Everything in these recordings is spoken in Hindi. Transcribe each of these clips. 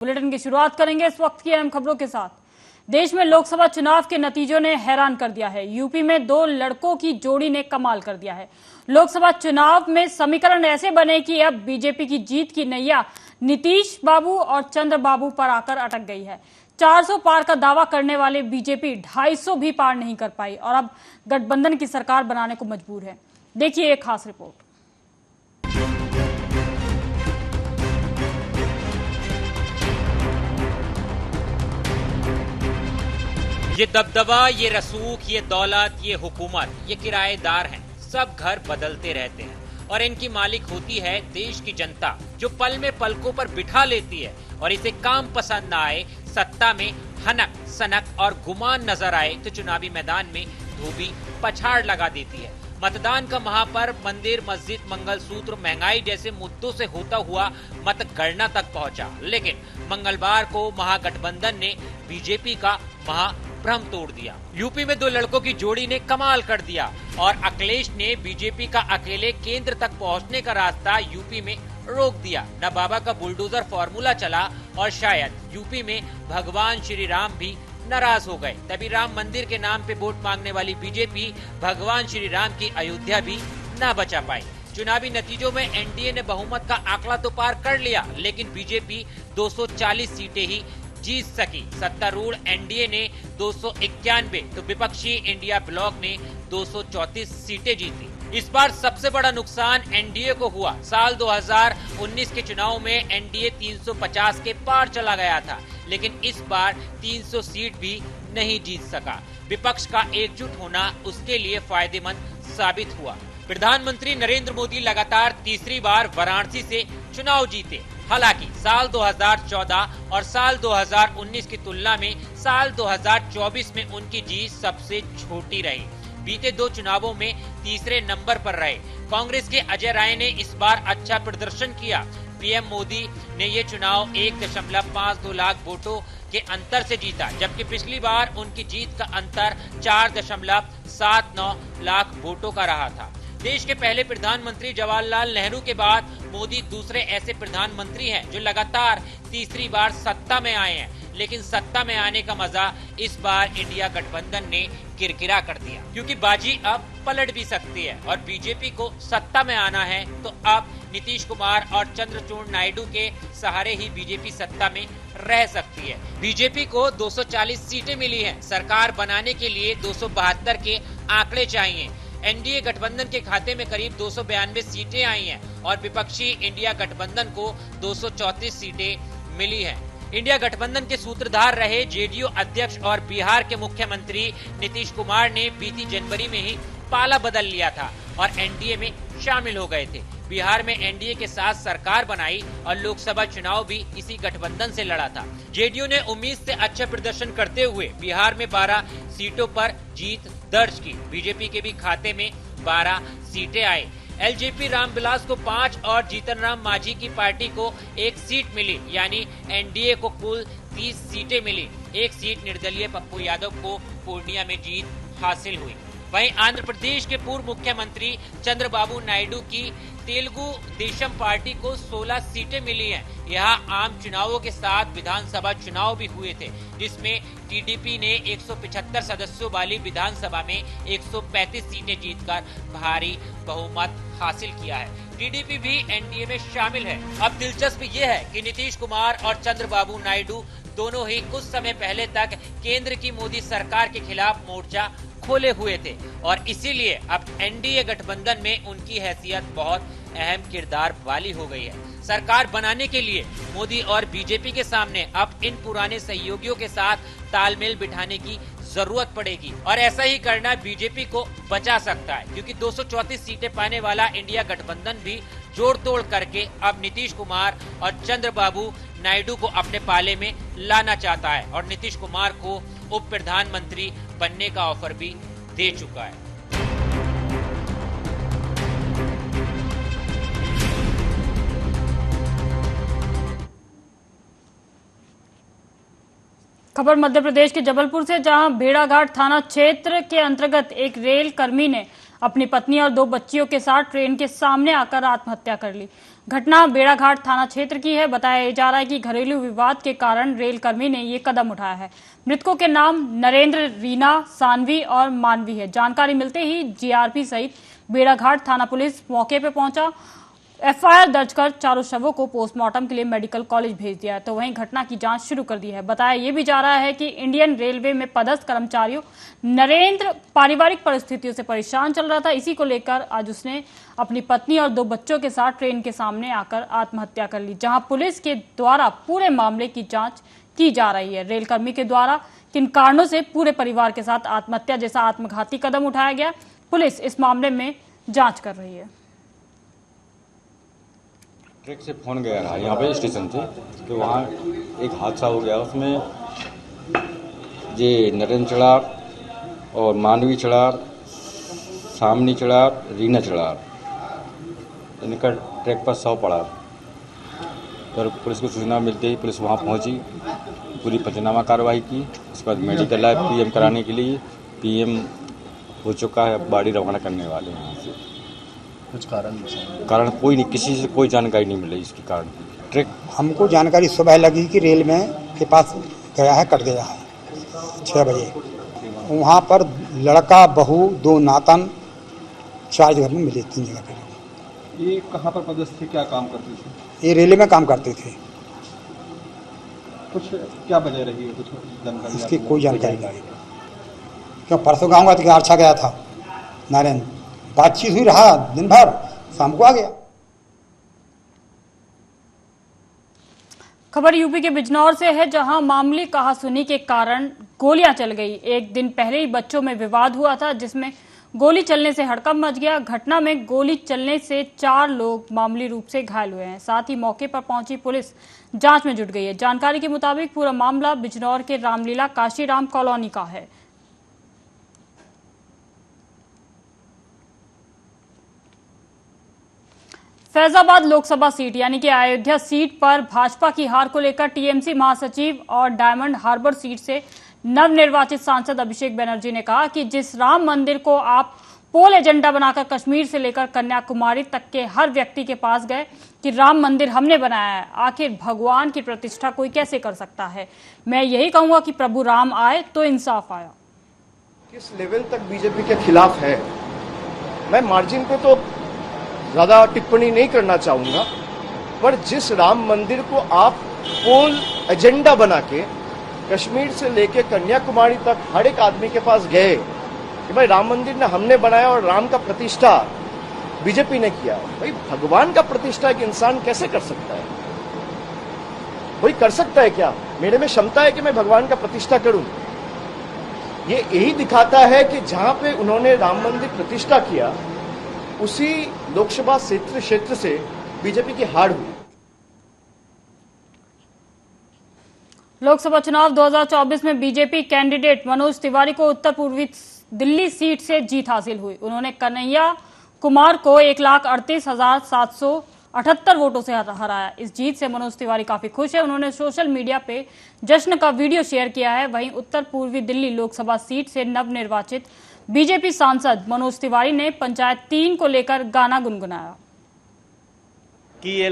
बुलेटिन की शुरुआत करेंगे इस वक्त की अहम खबरों के साथ। देश में लोकसभा चुनाव के नतीजों ने हैरान कर दिया है। यूपी में दो लड़कों की जोड़ी ने कमाल कर दिया है। लोकसभा चुनाव में समीकरण ऐसे बने कि अब बीजेपी की जीत की नैया नीतीश बाबू और चंद्रबाबू पर आकर अटक गई है। 400 पार का दावा करने वाले बीजेपी 250 भी पार नहीं कर पाई और अब गठबंधन की सरकार बनाने को मजबूर है। देखिए एक खास रिपोर्ट। ये दबदबा, ये रसूख, ये दौलत, ये हुकूमत, ये किराएदार हैं। सब घर बदलते रहते हैं और इनकी मालिक होती है देश की जनता, जो पल में पलकों पर बिठा लेती है और इसे काम पसंद ना आए, सत्ता में हनक सनक और गुमान नजर आए तो चुनावी मैदान में धोबी पछाड़ लगा देती है। मतदान का महापर्व मंदिर, मस्जिद, मंगलसूत्र, महंगाई जैसे मुद्दों से होता हुआ मतगणना तक पहुंचा, लेकिन मंगलवार को महागठबंधन ने बीजेपी का महाभ्रम तोड़ दिया। यूपी में दो लड़कों की जोड़ी ने कमाल कर दिया और अखिलेश ने बीजेपी का अकेले केंद्र तक पहुंचने का रास्ता यूपी में रोक दिया। न बाबा का बुलडोजर फॉर्मूला चला और शायद यूपी में भगवान श्री राम भी नाराज हो गए। तभी राम मंदिर के नाम पे वोट मांगने वाली बीजेपी भगवान श्री राम की अयोध्या भी न बचा पाई। चुनावी नतीजों में एनडीए ने बहुमत का आंकड़ा तो पार कर लिया, लेकिन बीजेपी 240 सीटें ही जीत सकी। सत्तारूढ़ एनडीए ने 291 तो विपक्षी इंडिया ब्लॉक ने 234 सीटें जीती। इस बार सबसे बड़ा नुकसान एनडीए को हुआ। साल 2019 के चुनाव में एनडीए 350 के पार चला गया था, लेकिन इस बार 300 सीट भी नहीं जीत सका। विपक्ष का एकजुट होना उसके लिए फायदेमंद साबित हुआ। प्रधानमंत्री नरेंद्र मोदी लगातार तीसरी बार वाराणसी से चुनाव जीते। हालांकि साल 2014 और साल 2019 की तुलना में साल 2024 में उनकी जीत सबसे छोटी रही। बीते दो चुनावों में तीसरे नंबर पर रहे। कांग्रेस के अजय राय ने इस बार अच्छा प्रदर्शन किया। पीएम मोदी ने ये चुनाव 1.52 लाख वोटों के अंतर से जीता, जबकि पिछली बार उनकी जीत का अंतर 4.79 लाख वोटों का रहा था। देश के पहले प्रधानमंत्री जवाहरलाल नेहरू के बाद मोदी दूसरे ऐसे प्रधानमंत्री हैं जो लगातार तीसरी बार सत्ता में आए हैं, लेकिन सत्ता में आने का मजा इस बार इंडिया गठबंधन ने किरकिरा कर दिया, क्योंकि बाजी अब पलट भी सकती है और बीजेपी को सत्ता में आना है तो अब नीतीश कुमार और चंद्रचूड़ नायडू के सहारे ही बीजेपी सत्ता में रह सकती है। बीजेपी को 240 सीटें मिली हैं। सरकार बनाने के लिए 272 के आंकड़े चाहिए। एनडीए गठबंधन के खाते में करीब 292 सीटें आई हैं और विपक्षी इंडिया गठबंधन को 234 सीटें मिली हैं। इंडिया गठबंधन के सूत्रधार रहे जेडीयू अध्यक्ष और बिहार के मुख्यमंत्री नीतीश कुमार ने बीती जनवरी में ही पाला बदल लिया था और एनडीए में शामिल हो गए थे। बिहार में एनडीए के साथ सरकार बनाई और लोकसभा चुनाव भी इसी गठबंधन से लड़ा था। जेडीयू ने उम्मीद से अच्छा प्रदर्शन करते हुए बिहार में 12 सीटों पर जीत दर्ज की। बीजेपी के भी खाते में 12 सीटें आई। एलजेपी रामविलास को 5 और जीतन राम मांझी की पार्टी को 1 सीट मिली, यानी एनडीए को कुल 30 सीटें मिली। 1 सीट निर्दलीय पप्पू यादव को पूर्णिया में जीत हासिल हुई। वहीं आंध्र प्रदेश के पूर्व मुख्यमंत्री चंद्रबाबू नायडू की तेलुगु देशम पार्टी को 16 सीटें मिली हैं। यहाँ आम चुनावों के साथ विधानसभा चुनाव भी हुए थे, जिसमें टीडीपी ने 175 सदस्यों वाली विधानसभा में 135 सीटें जीतकर भारी बहुमत हासिल किया है। टीडीपी भी एनडीए में शामिल है। अब दिलचस्प ये है कि नीतीश कुमार और चंद्रबाबू नायडू दोनों ही कुछ समय पहले तक केंद्र की मोदी सरकार के खिलाफ मोर्चा खोले हुए थे और इसीलिए अब एनडीए गठबंधन में उनकी हैसियत बहुत अहम किरदार वाली हो गई है। सरकार बनाने के लिए मोदी और बीजेपी के सामने अब इन पुराने सहयोगियों के साथ तालमेल बिठाने की जरूरत पड़ेगी और ऐसा ही करना बीजेपी को बचा सकता है, क्योंकि 234 सीटें पाने वाला इंडिया गठबंधन भी जोड़ तोड़ करके अब नीतीश कुमार और चंद्रबाबू नायडू को अपने पाले में लाना चाहता है और नीतीश कुमार को उप प्रधानमंत्री बनने का ऑफर भी दे चुका है। खबर मध्य प्रदेश के जबलपुर से, जहां भेड़ाघाट थाना क्षेत्र के अंतर्गत एक रेल कर्मी ने अपनी पत्नी और 2 बच्चियों के साथ ट्रेन के सामने आकर आत्महत्या कर ली। घटना बेड़ाघाट थाना क्षेत्र की है। बताया जा रहा है कि घरेलू विवाद के कारण रेलकर्मी ने ये कदम उठाया है। मृतकों के नाम नरेंद्र, रीना, सानवी और मानवी है। जानकारी मिलते ही जीआरपी सहित बेड़ाघाट थाना पुलिस मौके पर पहुंचा। एफआईआर दर्ज कर चारों शवों को पोस्टमार्टम के लिए मेडिकल कॉलेज भेज दिया है, तो वहीं घटना की जांच शुरू कर दी है। बताया यह भी जा रहा है कि इंडियन रेलवे में पदस्थ कर्मचारियों नरेंद्र पारिवारिक परिस्थितियों से परेशान चल रहा था। इसी को लेकर आज उसने अपनी पत्नी और 2 बच्चों के साथ ट्रेन के सामने आकर आत्महत्या कर ली, जहां पुलिस के द्वारा पूरे मामले की जांच की जा रही है। रेलकर्मी के द्वारा किन कारणों से पूरे परिवार के साथ आत्महत्या जैसा आत्मघाती कदम उठाया गया, पुलिस इस मामले में जांच कर रही है। ट्रक से फ़ोन गया रहा यहाँ पे स्टेशन से कि वहाँ एक हादसा हो गया, उसमें ये नरेंद्र चढ़ार और मानवी चढ़ार, सामनी चढ़ार, रीना चढ़ार, इनका ट्रैक पर शव पड़ा। पर पुलिस को सूचना मिलते ही पुलिस वहाँ पहुँची, पूरी पंचनामा कार्रवाई की। उसके बाद मेडिकल लाइव पीएम कराने के लिए पीएम हो चुका है, अब गाड़ी रवाना करने वाले हैं। यहाँ से कुछ कारण कोई नहीं, किसी से कोई जानकारी नहीं मिली इसके कारण। ट्रैक हमको जानकारी सुबह लगी कि रेल में के पास गया है, कट गया है 6 बजे। वहाँ पर लड़का, बहू, 2 नातन 4 जगह में मिले, 3 जगह पे। ये कहाँ पर पदस्थ थे, क्या काम करते थे? ये रेलवे में काम करते थे। कुछ क्या वजह रही है, कुछ जानकारी? इसकी कोई जानकारी नहीं। क्यों परसों गाँव का अच्छा गया था नारायण, बातचीत हुई रहा दिन भर, शाम को आ गया। खबर यूपी के बिजनौर से है, जहां मामूली कहासुनी के कारण गोलियां चल गई। एक दिन पहले ही बच्चों में विवाद हुआ था, जिसमें गोली चलने से हड़कंप मच गया। घटना में गोली चलने से 4 लोग मामूली रूप से घायल हुए हैं। साथ ही मौके पर पहुंची पुलिस जांच में जुट गई है। जानकारी के मुताबिक पूरा मामला बिजनौर के रामलीला काशीराम कॉलोनी का है। फैजाबाद लोकसभा सीट यानी कि अयोध्या सीट पर भाजपा की हार को लेकर टीएमसी महासचिव और डायमंड हार्बर सीट से नवनिर्वाचित सांसद अभिषेक बनर्जी ने कहा कि जिस राम मंदिर को आप पोल एजेंडा बनाकर कश्मीर से लेकर कन्याकुमारी तक के हर व्यक्ति के पास गए कि राम मंदिर हमने बनाया है, आखिर भगवान की प्रतिष्ठा कोई कैसे कर सकता है। मैं यही कहूंगा कि प्रभु राम आए तो इंसाफ आया। किस लेवल तक बीजेपी के खिलाफ है, मैं मार्जिन पे तो ज्यादा टिप्पणी नहीं करना चाहूंगा, पर जिस राम मंदिर को आप पोल एजेंडा बना के कश्मीर से लेके कन्याकुमारी तक हर एक आदमी के पास गए कि भाई राम मंदिर ने हमने बनाया और राम का प्रतिष्ठा बीजेपी ने किया, भाई भगवान का प्रतिष्ठा एक इंसान कैसे कर सकता है? कोई कर सकता है क्या? मेरे में क्षमता है कि मैं भगवान का प्रतिष्ठा करूं? ये यही दिखाता है कि जहां पे उन्होंने राम मंदिर प्रतिष्ठा किया, उसी लोकसभा क्षेत्र से बीजेपी की हार हुई। लोकसभा चुनाव 2024 में बीजेपी कैंडिडेट मनोज तिवारी को उत्तर पूर्वी दिल्ली सीट से जीत हासिल हुई। उन्होंने कन्हैया कुमार को 1,38,778 वोटों से हराया। इस जीत से मनोज तिवारी काफी खुश है। उन्होंने सोशल मीडिया पे जश्न का वीडियो शेयर किया है। वहीं उत्तर पूर्वी दिल्ली लोकसभा सीट से नवनिर्वाचित बीजेपी सांसद मनोज तिवारी ने पंचायत 3 को लेकर गाना गुनगुनाया कि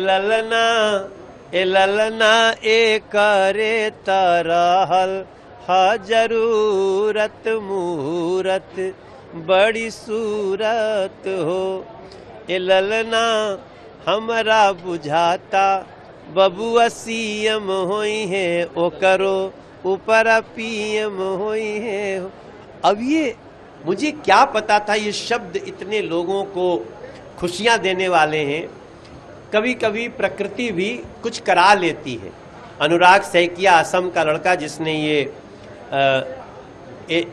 ए ललना ए करे तरहल हा जरूरत मुहूरत बड़ी सूरत हो। ए ललना हमरा बुझाता बबुआ सीएम होई है, ओ करो ऊपर पीएम होई है। अब ये मुझे क्या पता था, ये शब्द इतने लोगों को खुशियां देने वाले हैं। कभी कभी प्रकृति भी कुछ करा लेती है। अनुराग सैकिया, असम का लड़का जिसने ये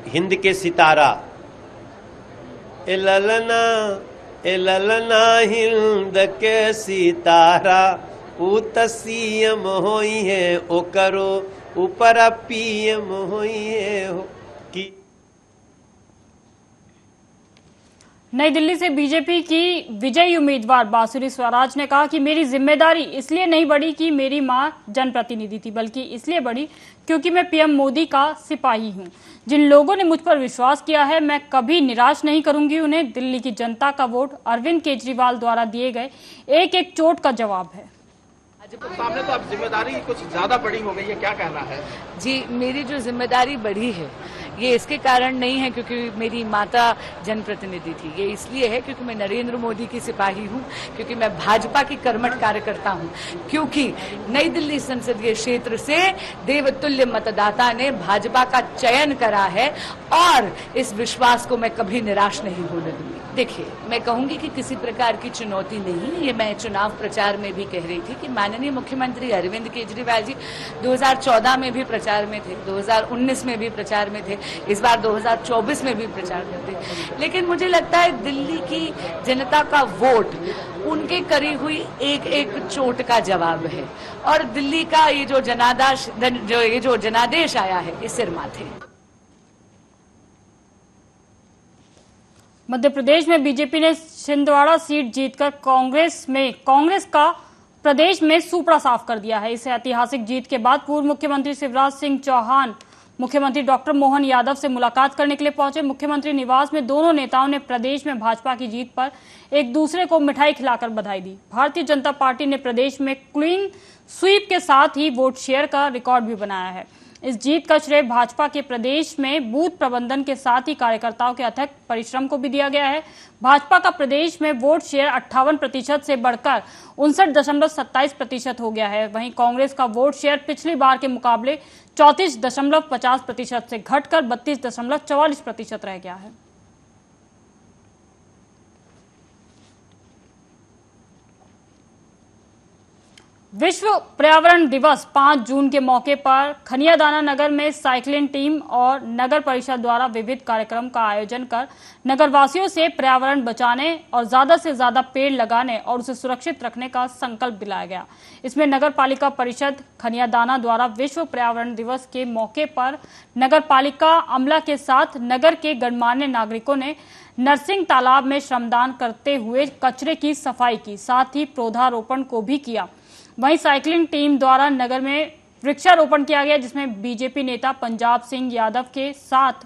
हिंद के सितारा ए ललना हिंद के सितारा ऊ तसीम होई है, ओ करो ऊपर पीएम होई है हो। कि नई दिल्ली से बीजेपी की विजयी उम्मीदवार बांसुरी स्वराज ने कहा कि मेरी जिम्मेदारी इसलिए नहीं बढ़ी कि मेरी मां जनप्रतिनिधि थी, बल्कि इसलिए बढ़ी क्योंकि मैं पीएम मोदी का सिपाही हूं। जिन लोगों ने मुझ पर विश्वास किया है, मैं कभी निराश नहीं करूंगी उन्हें। दिल्ली की जनता का वोट अरविंद केजरीवाल द्वारा दिए गए एक एक चोट का जवाब है। सामने तो अब जिम्मेदारी कुछ ज्यादा बड़ी हो गई है, क्या कहना है? जी, मेरी जो जिम्मेदारी बढ़ी है ये इसके कारण नहीं है क्योंकि मेरी माता जनप्रतिनिधि थी, ये इसलिए है क्योंकि मैं नरेंद्र मोदी की सिपाही हूँ, क्योंकि मैं भाजपा की कर्मठ कार्यकर्ता हूँ, क्योंकि नई दिल्ली संसदीय क्षेत्र से देवतुल्य मतदाता ने भाजपा का चयन करा है और इस विश्वास को मैं कभी निराश नहीं होने दूंगी। देखिए, मैं कहूंगी कि किसी प्रकार की चुनौती नहीं, ये मैं चुनाव प्रचार में भी कह रही थी कि माननीय मुख्यमंत्री अरविंद केजरीवाल जी 2014 में भी प्रचार में थे, 2019 में भी प्रचार में थे, इस बार 2024 में भी प्रचार करते। लेकिन मुझे लगता है दिल्ली की जनता का वोट उनके करी हुई एक एक चोट का जवाब है और दिल्ली का ये जो जनादेश आया है इस सिर माथे। मध्य प्रदेश में बीजेपी ने छिंदवाड़ा सीट जीतकर कांग्रेस का प्रदेश में सुपड़ा साफ कर दिया है। इस ऐतिहासिक जीत के बाद पूर्व मुख्यमंत्री शिवराज सिंह चौहान मुख्यमंत्री डॉक्टर मोहन यादव से मुलाकात करने के लिए पहुंचे। मुख्यमंत्री निवास में दोनों नेताओं ने प्रदेश में भाजपा की जीत पर एक दूसरे को मिठाई खिलाकर बधाई दी। भारतीय जनता पार्टी ने प्रदेश में क्लीन स्वीप के साथ ही वोट शेयर का रिकॉर्ड भी बनाया है। इस जीत का श्रेय भाजपा के प्रदेश में बूथ प्रबंधन के साथ ही कार्यकर्ताओं के अथक परिश्रम को भी दिया गया है। भाजपा का प्रदेश में वोट शेयर 58% से बढ़कर 59.27% हो गया है। वहीं कांग्रेस का वोट शेयर पिछली बार के मुकाबले 34.50% से घटकर 32.44% रह गया है। विश्व पर्यावरण दिवस 5 जून के मौके पर खनियादाना नगर में साइक्लिंग टीम और नगर परिषद द्वारा विविध कार्यक्रम का आयोजन कर नगरवासियों से पर्यावरण बचाने और ज्यादा से ज्यादा पेड़ लगाने और उसे सुरक्षित रखने का संकल्प दिलाया गया। इसमें नगर पालिका परिषद खनियादाना द्वारा विश्व पर्यावरण दिवस के मौके पर नगर पालिका अमला के साथ नगर के गणमान्य नागरिकों ने नरसिंह तालाब में श्रमदान करते हुए कचरे की सफाई की, साथ ही पौधारोपण को भी किया। वहीं साइकिलिंग टीम द्वारा नगर में वृक्षारोपण किया गया, जिसमें बीजेपी नेता पंजाब सिंह यादव के साथ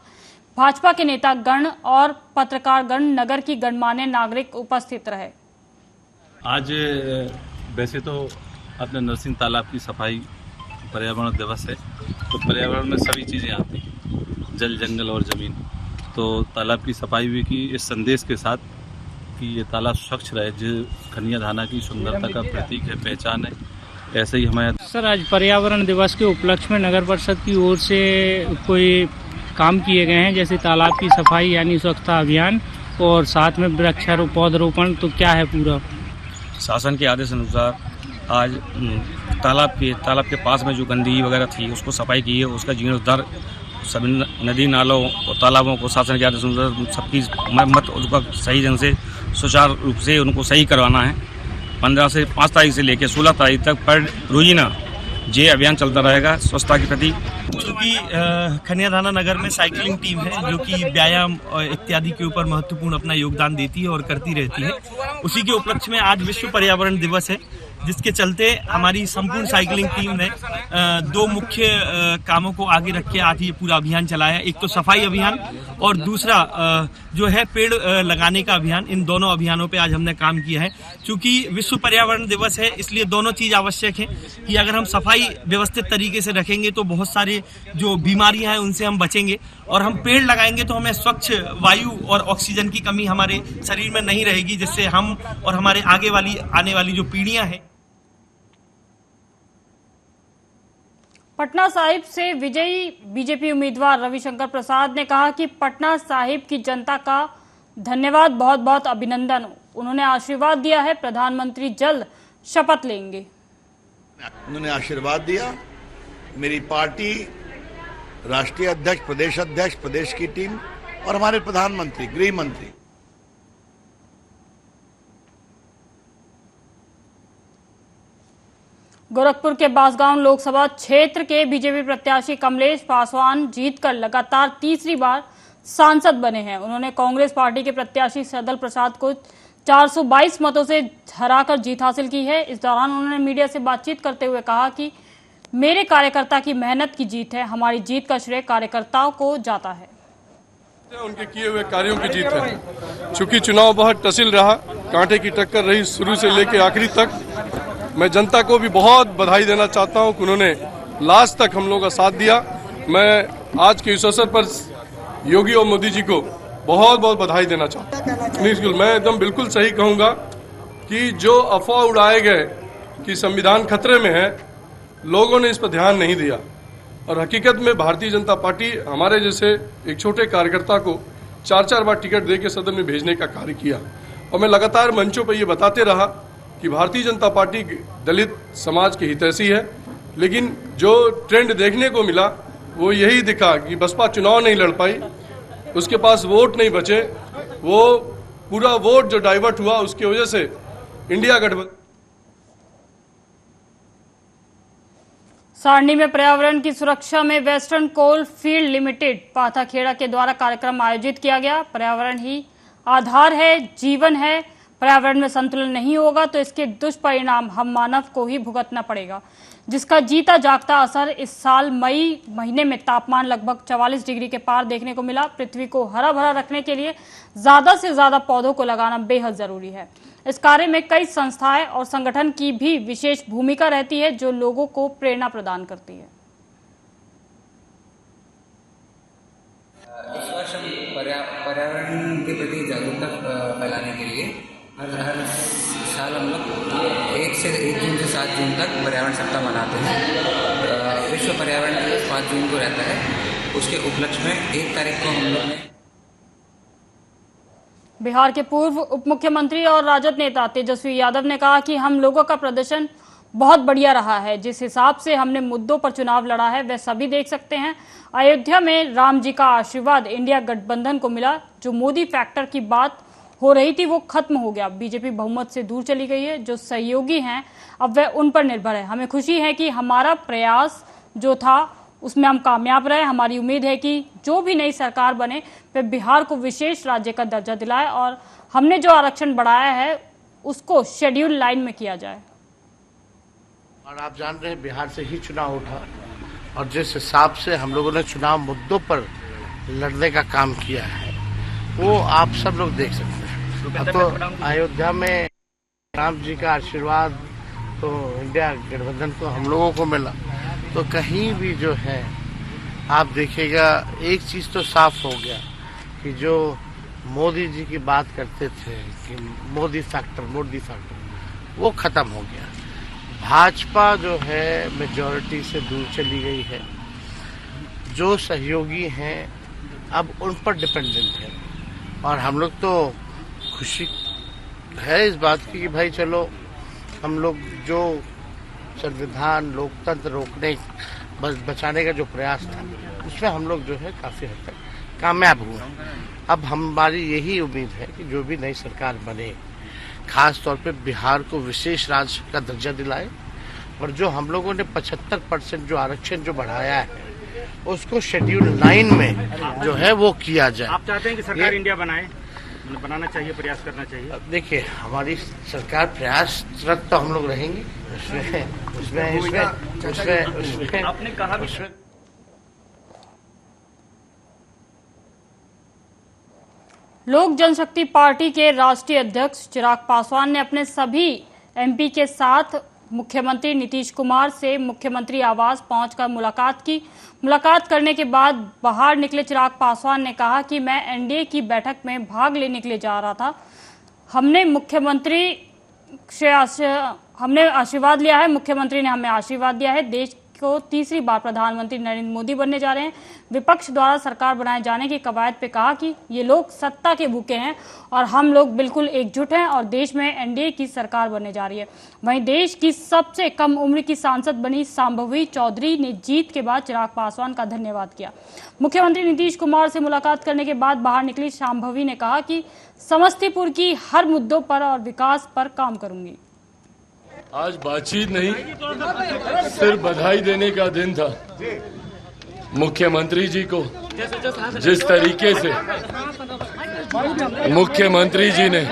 भाजपा के नेता गण और पत्रकार गण, नगर की गणमान्य नागरिक उपस्थित रहे। आज वैसे तो अपने नरसिंह तालाब की सफाई पर्यावरण दिवस है, तो पर्यावरण में सभी चीज़ें आती हैं, जल, जंगल और ज़मीन। तो तालाब की सफाई भी की इस संदेश के साथ कि ये तालाब स्वच्छ रहे, जो खनियादाना की सुंदरता का प्रतीक है, पहचान है। ऐसे ही हमारे सर आज पर्यावरण दिवस के उपलक्ष्य में नगर परिषद की ओर से कोई काम किए गए हैं, जैसे तालाब की सफाई यानी स्वच्छता अभियान और साथ में वृक्षारोपण पौधरोपण, तो क्या है पूरा? शासन के आदेश अनुसार आज तालाब के पास में जो गंदगी वगैरह थी उसको सफाई की है, उसका जीर्णोद्धार सभी नदी नालों और तालाबों को शासन के आदेश अनुसार सबकी मरम्मत, उनका सही ढंग से सुचारू रूप से उनको सही करवाना है। 5 तारीख से लेकर 16 तारीख तक पर रोजाना ये अभियान चलता रहेगा स्वच्छता के प्रति। क्योंकि खनियादाना नगर में साइकिलिंग टीम है जो कि व्यायाम इत्यादि के ऊपर महत्वपूर्ण अपना योगदान देती है और करती रहती है, उसी के उपलक्ष्य में आज विश्व पर्यावरण दिवस है, जिसके चलते हमारी संपूर्ण साइकिलिंग टीम ने 2 मुख्य कामों को आगे रख के आज ये पूरा अभियान चलाया। एक तो सफाई अभियान और दूसरा जो है पेड़ लगाने का अभियान। इन दोनों अभियानों पे आज हमने काम किया है। चूंकि विश्व पर्यावरण दिवस है, इसलिए दोनों चीज आवश्यक है कि अगर हम सफाई व्यवस्थित तरीके से रखेंगे तो बहुत सारे जो बीमारियां हैं उनसे हम बचेंगे, और हम पेड़ लगाएंगे तो हमें स्वच्छ वायु और ऑक्सीजन की कमी हमारे शरीर में नहीं रहेगी, जिससे हम और हमारे आने वाली जो पीढ़ियां हैं। पटना साहिब से विजयी बीजेपी उम्मीदवार रविशंकर प्रसाद ने कहा कि पटना साहिब की जनता का धन्यवाद, बहुत बहुत अभिनंदन। उन्होंने आशीर्वाद दिया है प्रधानमंत्री जल्द शपथ लेंगे। उन्होंने आशीर्वाद दिया। मेरी पार्टी, राष्ट्रीय अध्यक्ष, प्रदेश अध्यक्ष, प्रदेश की टीम और हमारे प्रधानमंत्री, गृह मंत्री गोरखपुर के बांसगांव लोकसभा क्षेत्र के बीजेपी प्रत्याशी कमलेश पासवान जीतकर लगातार तीसरी बार सांसद बने हैं। उन्होंने कांग्रेस पार्टी के प्रत्याशी सदल प्रसाद को 422 मतों से हराकर जीत हासिल की है। इस दौरान उन्होंने मीडिया से बातचीत करते हुए कहा कि मेरे कार्यकर्ता की मेहनत की जीत है, हमारी जीत का श्रेय कार्यकर्ताओं को जाता है। उनके किए हुए कार्यों की जीत है। चूंकि चुनाव बहुत टसिल रहा, कांटे की टक्कर रही शुरू से लेकर आखिरी तक। मैं जनता को भी बहुत बधाई देना चाहता हूं कि उन्होंने लास्ट तक हम लोगों का साथ दिया। मैं आज के इस अवसर पर योगी और मोदी जी को बहुत बहुत बधाई देना चाहता हूँ। मैं एकदम बिल्कुल सही कहूंगा कि जो अफवाह उड़ाए गए कि संविधान खतरे में है, लोगों ने इस पर ध्यान नहीं दिया और हकीकत में भारतीय जनता पार्टी हमारे जैसे एक छोटे कार्यकर्ता को 4-4 बार टिकट देकर सदन में भेजने का कार्य किया। और मैं लगातार मंचों पर ये बताते रहा कि भारतीय जनता पार्टी दलित समाज की हितैषी है, लेकिन जो ट्रेंड देखने को मिला वो यही दिखा कि बसपा चुनाव नहीं लड़ पाई, उसके पास वोट नहीं बचे, वो पूरा वोट जो डाइवर्ट हुआ उसकी वजह से इंडिया गठबंधन। सारणी में पर्यावरण की सुरक्षा में western coal field limited Pathakheda के द्वारा कार्यक्रम आयोजित किया गया। पर्यावरण ही आधार है, जीवन है। पर्यावरण में संतुलन नहीं होगा तो इसके दुष्परिणाम हम मानव को ही भुगतना पड़ेगा, जिसका जीता जागता असर इस साल मई महीने में तापमान लगभग 44 डिग्री के पार देखने को मिला। पृथ्वी को हरा भरा रखने के लिए ज्यादा से ज्यादा पौधों को लगाना बेहद जरूरी है। इस कार्य में कई संस्थाएं और संगठन की भी विशेष भूमिका रहती है, जो लोगों को प्रेरणा प्रदान करती है। इस वर्ष हम पर्यावरण के प्रति जागरूकता फैलाने के लिए हर साल हम लोग 1 जून से 7 जून तक पर्यावरण सप्ताह मनाते हैं। विश्व पर्यावरण दिवस 5 जून को रहता है। उसके उपलक्ष्य में 1 तारीख को हम लोग ने बिहार के पूर्व उप मुख्यमंत्री और राजद नेता तेजस्वी यादव ने कहा कि हम लोगों का प्रदर्शन बहुत बढ़िया रहा है। जिस हिसाब से हमने मुद्दों पर चुनाव लड़ा है वह सभी देख सकते हैं। अयोध्या में राम जी का आशीर्वाद इंडिया गठबंधन को मिला। जो मोदी फैक्टर की बात हो रही थी वो खत्म हो गया। बीजेपी बहुमत से दूर चली गई है। जो सहयोगी हैं अब वह उन पर निर्भर है। हमें खुशी है कि हमारा प्रयास जो था उसमें हम कामयाब रहे। हमारी उम्मीद है कि जो भी नई सरकार बने वह बिहार को विशेष राज्य का दर्जा दिलाए और हमने जो आरक्षण बढ़ाया है उसको शेड्यूल लाइन में किया जाए। और आप जान रहे हैं बिहार से ही चुनाव उठा और जिस हिसाब से हम लोगों ने चुनाव मुद्दों पर लड़ने का काम किया है वो आप सब लोग देख सकते हैं। अब तो अयोध्या में राम जी का आशीर्वाद तो इंडिया गठबंधन को हम लोगों को मिला, तो कहीं भी जो है आप देखिएगा एक चीज़ तो साफ हो गया कि जो मोदी जी की बात करते थे कि मोदी फैक्टर वो खत्म हो गया। भाजपा जो है मेजॉरिटी से दूर चली गई है। जो सहयोगी हैं अब उन पर डिपेंडेंट है और हम लोग तो खुशी है इस बात की कि भाई चलो हम लोग जो संविधान लोकतंत्र रोकने बचाने का जो प्रयास था उसमें हम लोग जो है काफ़ी हद तक कामयाब हुए। अब हमारी यही उम्मीद है कि जो भी नई सरकार बने खास तौर पे बिहार को विशेष राज्य का दर्जा दिलाए और जो हम लोगों ने 75% जो आरक्षण जो बढ़ाया है उसको शेड्यूल 9 में जो है वो किया जाए। आप चाहते हैं कि सरकार इंडिया बनाना चाहिए, प्रयास करना चाहिए? देखिए हमारी सरकार प्रयासरत तो हम लोग रहेंगे। उसमें आपने कहा लोक जनशक्ति पार्टी के राष्ट्रीय अध्यक्ष चिराग पासवान ने अपने सभी एमपी के साथ मुख्यमंत्री नीतीश कुमार से मुख्यमंत्री आवास पहुंचकर मुलाकात की। मुलाकात करने के बाद बाहर निकले चिराग पासवान ने कहा कि मैं एनडीए की बैठक में भाग लेने के लिए जा रहा था। हमने मुख्यमंत्री से हमने आशीर्वाद लिया है, मुख्यमंत्री ने हमें आशीर्वाद दिया है। देश को तीसरी बार प्रधानमंत्री नरेंद्र मोदी बनने जा रहे हैं। विपक्ष द्वारा सरकार बनाए जाने की कवायद पे कहा कि ये लोग सत्ता के भूखे हैं और हम लोग बिल्कुल एकजुट हैं और देश में एनडीए की सरकार बनने जा रही है। वहीं देश की सबसे कम उम्र की सांसद बनी शांभवी चौधरी ने जीत के बाद चिराग पासवान का धन्यवाद किया। मुख्यमंत्री नीतीश कुमार से मुलाकात करने के बाद बाहर निकली शांभवी ने कहा कि समस्तीपुर की हर मुद्दों पर और विकास पर काम करूंगी। आज बातचीत नहीं, सिर्फ बधाई देने का दिन था मुख्यमंत्री जी को जिस तरीके से मुख्यमंत्री जी ने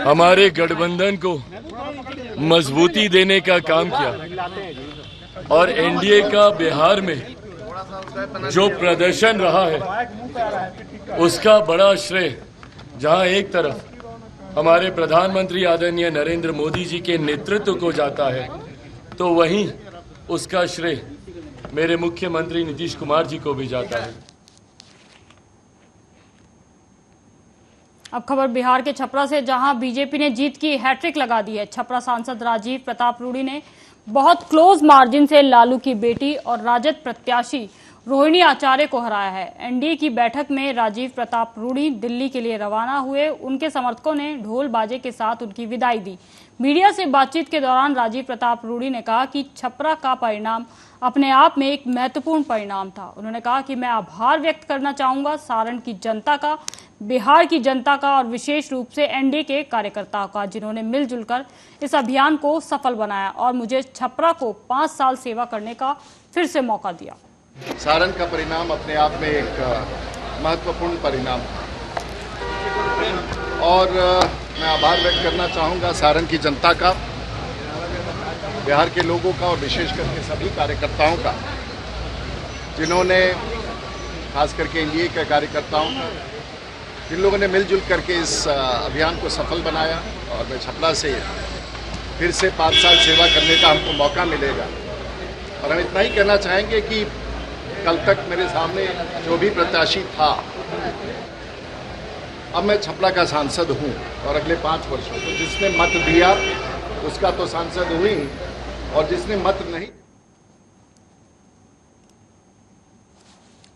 हमारे गठबंधन को मजबूती देने का काम किया और एनडीए का बिहार में जो प्रदर्शन रहा है उसका बड़ा श्रेय जहां एक तरफ हमारे प्रधानमंत्री आदरणीय नरेंद्र मोदी जी के नेतृत्व को जाता है, तो वहीं उसका श्रेय मेरे मुख्यमंत्री नीतीश कुमार जी को भी जाता है। अब खबर बिहार के छपरा से, जहां बीजेपी ने जीत की हैट्रिक लगा दी है। छपरा सांसद राजीव प्रताप रूडी ने बहुत क्लोज मार्जिन से लालू की बेटी और राजद प्रत्याशी रोहिणी आचार्य को हराया है। एनडीए की बैठक में राजीव प्रताप रूडी दिल्ली के लिए रवाना हुए। उनके समर्थकों ने ढोल बाजे के साथ उनकी विदाई दी। मीडिया से बातचीत के दौरान राजीव प्रताप रूडी ने कहा कि छपरा का परिणाम अपने आप में एक महत्वपूर्ण परिणाम था। उन्होंने कहा कि मैं आभार व्यक्त करना चाहूंगा सारण की जनता का, बिहार की जनता का और विशेष रूप से एनडीए के कार्यकर्ताओं का, जिन्होंने मिलजुल कर इस अभियान को सफल बनाया और मुझे छपरा को 5 साल सेवा करने का फिर से मौका दिया। सारण का परिणाम अपने आप में एक महत्वपूर्ण परिणाम था और मैं आभार व्यक्त करना चाहूँगा सारण की जनता का, बिहार के लोगों का और विशेष करके सभी कार्यकर्ताओं का, जिन्होंने खास करके एनडीए के कार्यकर्ताओं का, जिन लोगों ने मिलजुल करके इस अभियान को सफल बनाया और मैं छपरा से फिर से 5 साल सेवा करने का हमको मौका मिलेगा। और हम इतना ही कहना चाहेंगे कि कल तक मेरे सामने जो भी प्रत्याशी था, अब मैं छपरा का सांसद हूं और अगले 5 वर्षों तो जिसने मत दिया उसका तो सांसद हुई और जिसने मत नहीं।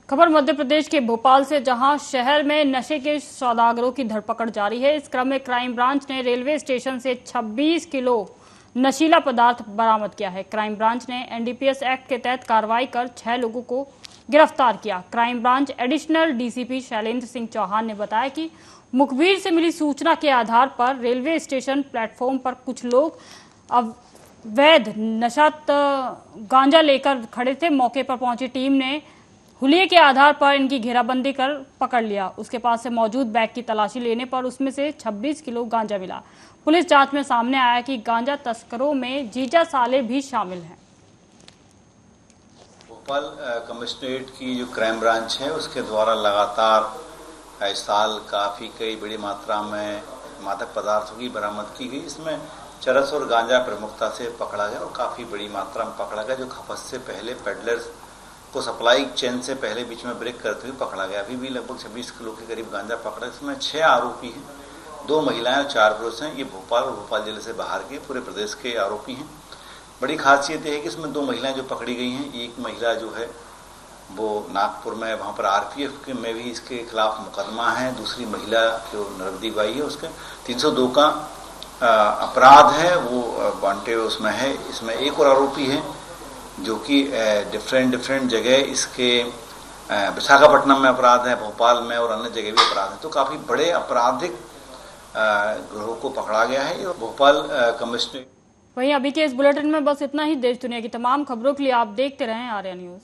खबर मध्य प्रदेश के भोपाल से, जहां शहर में नशे के सौदागरों की धरपकड़ जारी है। इस क्रम में क्राइम ब्रांच ने रेलवे स्टेशन से 26 किलो नशीला पदार्थ बरामद किया है। क्राइम ब्रांच ने एनडीपीएस एक्ट के तहत कार्रवाई कर 6 लोगों को गिरफ्तार किया। Crime branch additional DCP Shailendra Singh Chauhan ने बताया कि मुखबिर से मिली सूचना के आधार पर रेलवे स्टेशन प्लेटफॉर्म पर कुछ लोग अवैध नशात गांजा लेकर खड़े थे। मौके पर पहुंची टीम ने हुलिये के आधार पर इनकी घेराबंदी कर पकड़ लिया। उसके पास से मौजूद बैग की तलाशी लेने पर उसमें से 26 किलो गांजा मिला। पुलिस जांच में सामने आया कि गांजा तस्करों में जीजा साले भी शामिल हैं। भोपाल कमिश्नरेट की जो क्राइम ब्रांच है उसके द्वारा लगातार इस साल कई बड़ी मात्रा में मादक पदार्थों की बरामद की गई। इसमें चरस और गांजा प्रमुखता से पकड़ा गया और काफ़ी बड़ी मात्रा में पकड़ा गया, जो खपत से पहले पेडलर्स को सप्लाई चेन से पहले बीच में ब्रेक करते हुए पकड़ा गया। अभी भी लगभग 26 किलो के करीब गांजा पकड़ा। इसमें 6 आरोपी हैं, 2 महिलाएं और 4 पुरुष हैं। ये भोपाल और भोपाल जिले से बाहर के पूरे प्रदेश के आरोपी हैं। बड़ी खासियत है कि इसमें 2 महिलाएं जो पकड़ी गई हैं, एक महिला जो है वो नागपुर में वहाँ पर आरपीएफ में भी इसके खिलाफ मुकदमा है। दूसरी महिला जो नरवदीबाई है उसके 302 का अपराध है, वो वांटेड उसमें है। इसमें एक और आरोपी है जो कि डिफरेंट जगह इसके विशाखापट्टनम में अपराध है, भोपाल में और अन्य जगह भी अपराध है। तो काफ़ी बड़े आपराधिक गिरोह को पकड़ा गया है। भोपाल कमिश्नर। वहीं अभी के इस बुलेटिन में बस इतना ही। देश दुनिया की तमाम खबरों के लिए आप देखते रहें आर्या न्यूज।